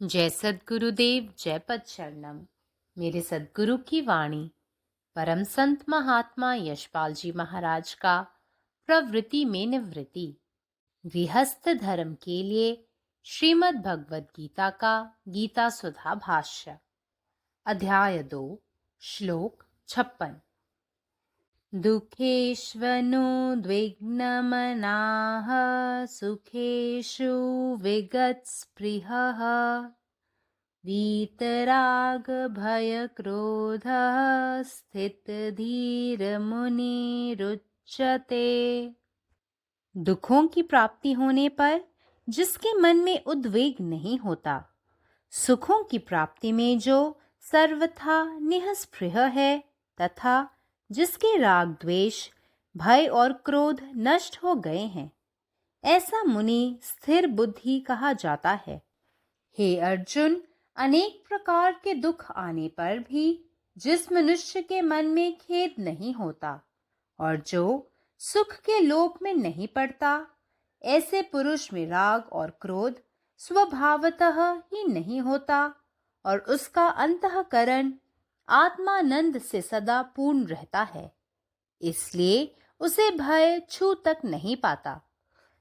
जय सद्गुरुदेव, जय पदशरणम। मेरे सद्गुरु की वाणी परम संत महात्मा यशपाल जी महाराज का प्रवृत्ति में निवृत्ति गृहस्थ धर्म के लिए श्रीमद् भगवद गीता का गीता सुधा भाष्य अध्याय 2 श्लोक 56। दुःखेष्वनुद्विग्नमनाः सुखेषु विगतस्पृहः वीतरागभयक्रोधः स्थितधीरमुनिरुच्यते। दुखों की प्राप्ति होने पर जिसके मन में उद्वेग नहीं होता, सुखों की प्राप्ति में जो सर्वथा निःस्पृह है तथा जिसके राग द्वेष भय और क्रोध नष्ट हो गए हैं, ऐसा मुनि स्थिर बुद्धि कहा जाता है। हे अर्जुन, अनेक प्रकार के दुख आने पर भी जिस मनुष्य के मन में खेद नहीं होता और जो सुख के लोभ में नहीं पड़ता, ऐसे पुरुष में राग और क्रोध स्वभावतः ही नहीं होता और उसका अंतःकरण आत्मानंद से सदा पूर्ण रहता है। इसलिए उसे भय छू तक नहीं पाता।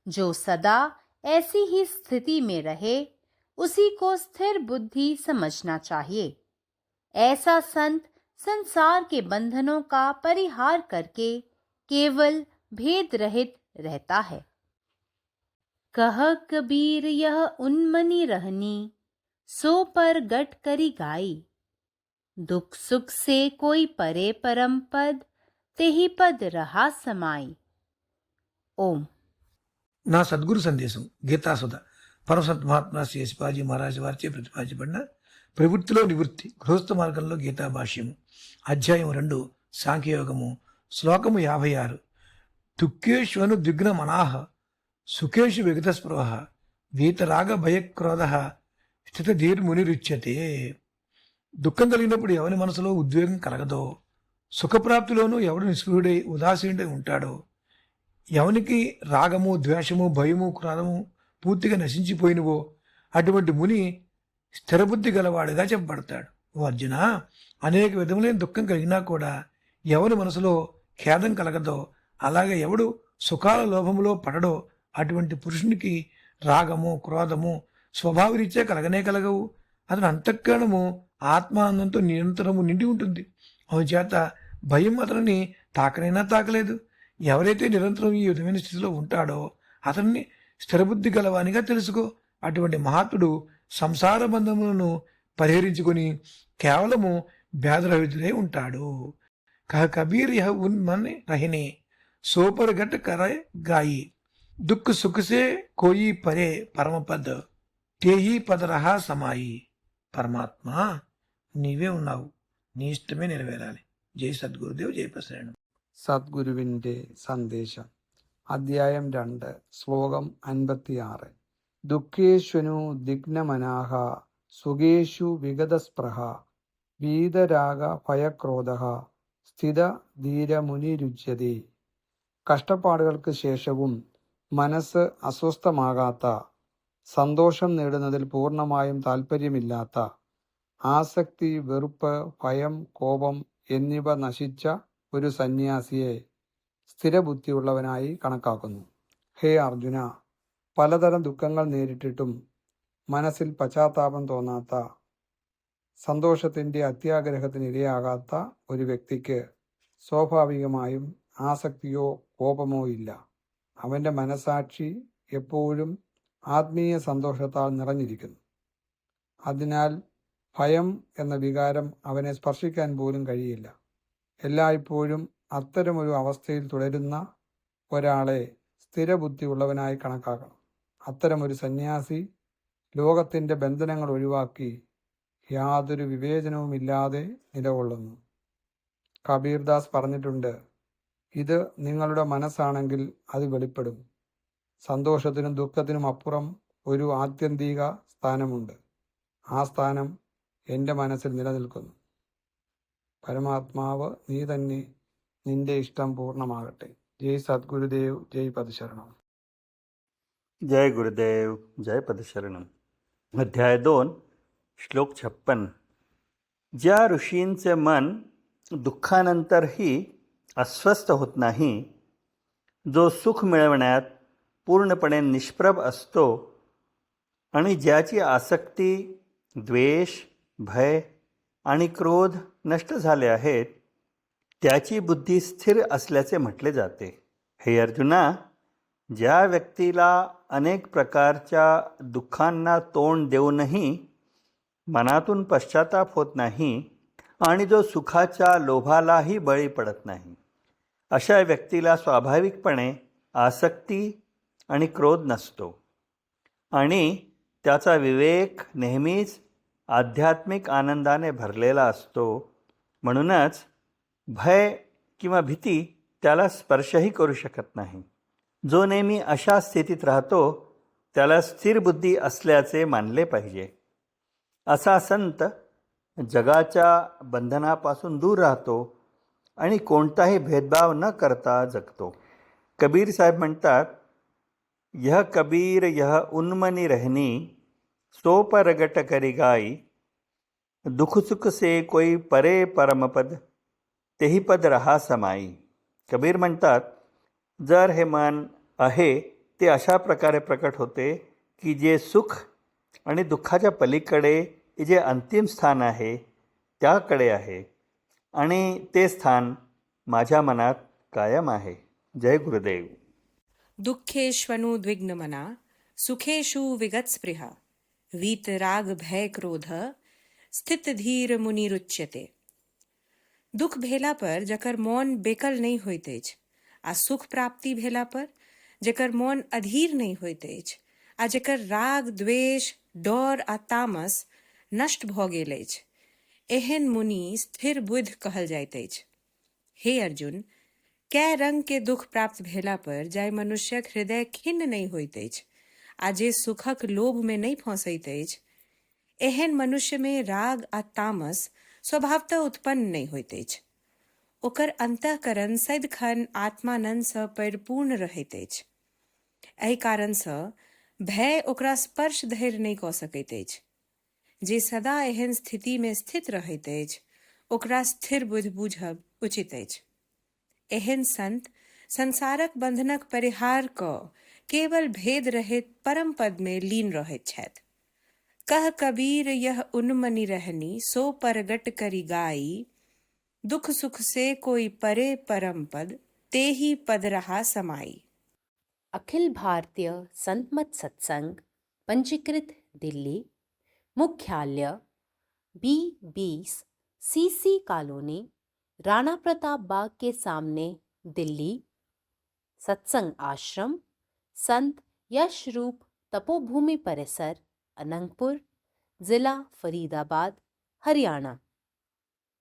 जो सदा ऐसी ही स्थिति में रहे, उसी को स्थिर बुद्धि समझना चाहिए। ऐसा संत संसार के बंधनों का परिहार करके केवल भेद रहित रहता है। कह कबीर यह उन्मनी रहनी, सो पर गट करी गाई। दुख सुख से कोई परे परम पद, तेहि पद रहा समाई। ओम। నా సద్గురు సందేశం గీతాసుధ పరమసత్ మహాత్మా శ్రీ యశపాజీ మహారాజ్ వారిచే ప్రతిపాదించబడిన ప్రవృత్తిలో నివృత్తి గృహస్థ మార్గంలో గీతా భాష్యము అధ్యాయం 2 సాంఖ్యయోగము శ్లోకము 56 దుఃఖేష్వను ద్విగ్న మనాహ సుఖేషు విగత స్పృహ వీతరాగ భయక్రోధ స్థితధీర్మునిరుచ్యతే. దుఃఖం కలిగినప్పుడు ఎవరి మనసులో ఉద్వేగం కలగదో, సుఖప్రాప్తిలోనూ ఎవడు నిస్పృహుడై ఉదాసీనుడై ఉంటాడో, ఎవనికి రాగము ద్వేషము భయము క్రోధము పూర్తిగా నశించిపోయినవో అటువంటి ముని స్థిరబుద్ధి గలవాడుగా చెప్పబడతాడు. ఓ అర్జున, అనేక విధములైన దుఃఖం కలిగినా కూడా ఎవరి మనసులో ఖేదం కలగదో, అలాగే ఎవడు సుఖాల లోభములో పడడో అటువంటి పురుషునికి రాగము క్రోధము స్వభావరీత్యా కలగనే కలగవు. అతని అంతఃకరణము ఆత్మానందంతో నిరంతరము నిండి ఉంటుంది. అందుచేత భయం అతనిని తాకనైనా తాకలేదు. ఎవరైతే నిరంతరం ఈ విధమైన స్థితిలో ఉంటాడో అతన్ని స్థిరబుద్ధి గలవానిగా తెలుసుకో. అటువంటి మహాత్ముడు సంసార బంధములను పరిహరించుకొని కేవలము భేదరహితుడై ఉంటాడు. కహ కబీర్ యహ ఉన్ मन रहने, सोपर गट करे गाई. दुख सुख से कोई परे परम पद, तेही पद रहा समाई. పరమాత్మ నీవే ఉన్నావు, నీ ఇష్టమే నెరవేరాలి. జై సద్గురుదేవ్, జై పశరణం. സദ്ഗുരുവിൻ്റെ സന്ദേശം അധ്യായം 2 ശ്ലോകം 56 ദുഃഖേഷ്വനു ദിഗ്നമനാഹ സുഖേഷു വിഗതസ്പൃഹ വീതരാഗ ഭയക്രോധ സ്ഥിത ധീരമുനിരുച്യതേ. കഷ്ടപ്പാടുകൾക്ക് ശേഷവും മനസ്സ് അസ്വസ്ഥമാകാത്ത, സന്തോഷം നേടുന്നതിൽ പൂർണ്ണമായും താൽപ്പര്യമില്ലാത്ത, ആസക്തി വെറുപ്പ് ഭയം കോപം എന്നിവ നശിച്ച ഒരു സന്യാസിയെ സ്ഥിരബുദ്ധിയുള്ളവനായി കണക്കാക്കുന്നു. ഹേ അർജുന, പലതരം ദുഃഖങ്ങൾ നേരിട്ടിട്ടും മനസ്സിൽ പശ്ചാത്താപം തോന്നാത്ത, സന്തോഷത്തിൻ്റെ അത്യാഗ്രഹത്തിന് ഇരയാകാത്ത ഒരു വ്യക്തിക്ക് സ്വാഭാവികമായും ആസക്തിയോ കോപമോ ഇല്ല. അവൻ്റെ മനസാക്ഷി എപ്പോഴും ആത്മീയ സന്തോഷത്താൽ നിറഞ്ഞിരിക്കുന്നു. അതിനാൽ ഭയം എന്ന വികാരം അവനെ സ്പർശിക്കാൻ പോലും കഴിയില്ല. എല്ലായ്പ്പോഴും അത്തരമൊരു അവസ്ഥയിൽ തുടരുന്ന ഒരാളെ സ്ഥിരബുദ്ധിയുള്ളവനായി കണക്കാക്കണം. അത്തരമൊരു സന്യാസി ലോകത്തിൻ്റെ ബന്ധനങ്ങൾ ഒഴിവാക്കി യാതൊരു വിവേചനവുമില്ലാതെ നിലകൊള്ളുന്നു. കബീർദാസ് പറഞ്ഞിട്ടുണ്ട്, ഇത് നിങ്ങളുടെ മനസ്സാണെങ്കിൽ അത് വെളിപ്പെടും. സന്തോഷത്തിനും ദുഃഖത്തിനും അപ്പുറം ഒരു ആത്യന്തിക സ്ഥാനമുണ്ട്. ആ സ്ഥാനം എൻ്റെ മനസ്സിൽ നിലനിൽക്കുന്നു. പരമാത്മാവ് നീ തന്നെ, നിന്റെ ഇഷ്ടം പൂർണ്ണമാകട്ടെ. ജയ് സദ്ഗുരുദേവ്, ജയ് പദശരണം. जय गुरुदेव, जय पदशरणम. अध्याय 2 श्लोक 56. ज्या ऋषींचे मन दुःखानंतरही अस्वस्थ होत नाही, जो सुख मिळवण्यात पूर्णपणे निष्प्रभ असतो आणि ज्याची आसक्ती, द्वेष, भय आणि क्रोध नष्ट झाले आहेत, त्याची बुद्धी स्थिर असल्याचे म्हटले जाते. हे अर्जुना, ज्या व्यक्तीला अनेक प्रकारच्या दुःखांना तोंड देऊनही मनातून पश्चाताप होत नाही आणि जो सुखाच्या लोभालाही बळी पडत नाही, अशा व्यक्तीला स्वाभाविकपणे आसक्ती आणि क्रोध नसतो आणि त्याचा विवेक नेहमीच आध्यात्मिक आनंदाने भरलेला असतो. म्हणूनच भय किंवा भीती त्याला स्पर्शही करू शकत नाही. जो नेहमी अशा स्थितीत राहतो त्याला स्थिर बुद्धी असल्याचे मानले पाहिजे. असा संत जगाच्या बंधनापासून दूर राहतो आणि कोणताही भेदभाव न करता जगतो. कबीर साहेब म्हणतात, यह कबीर यह उन्मनी रहनी, सो परगट करी गाई, दुख सुख से कोई परे परमपद, तेही पद रहा समाई. कबीर म्हणतात, जर हे मन आहे ते अशा प्रकारे प्रकट होते की जे सुख आणि दुःखाच्या पलीकडे जे अंतिम स्थान आहे त्याकडे आहे आणि ते स्थान माझ्या मनात कायम आहे. जय गुरुदेव. दुःखेष्वनुद्विग्नमना सुखेषु विगतस्पृहा वीतराग भय क्रोध स्थित धीर मुनिरुच्यते. दुख भेला पर जकर मौन बेकल नहीं होइत अछि, आ सुख प्राप्ति भेला पर जकर मौन अधीर नहीं होइत अछि, आ जकर राग द्वेष डर आ तामस नष्ट भऽ गेल अछि, एहन मुनि स्थिर बुद्धि कहल जाइत अछि. हे अर्जुन, कै रंग के दुख प्राप्त भेला पर जाय मनुष्यक हृदय खिन्न नहीं होइत अछि, आ जे सुखक लोभ में नहीं फंसैत अछि, एहन मनुष्य में राग आ तामस स्वभावतः उत्पन्न नहीं होइत अछि. ओकर अंतःकरण सदिखन आत्मानंद सँ परिपूर्ण रहैत अछि. एहि कारण सँ भय ओकरा स्पर्श धरि नहीं कऽ सकैत अछि. जे सदा एहन स्थिति में स्थित रहैत अछि, ओकरा स्थिर बुद्धि बुझब उचित अछि. एहन संत संसारक बंधनक परिहार कऽ केवल भेद रहित परम पद में लीन रहैत छथि. कह कबीर यह उन्मनी रहनी, सो परगट करी गाई, दुख सुख से कोई परे परम पद, तेही पद रहा समाई. अखिल भारतीय संत मत सत्संग, पंजीकृत दिल्ली, मुख्यालय B20 CC colony, Rana Pratap Bagh के सामने, दिल्ली. सत्संग आश्रम संत यशरूप तपोभूमि परिसर, अनंगपुर, जिला फरीदाबाद, हरियाणा.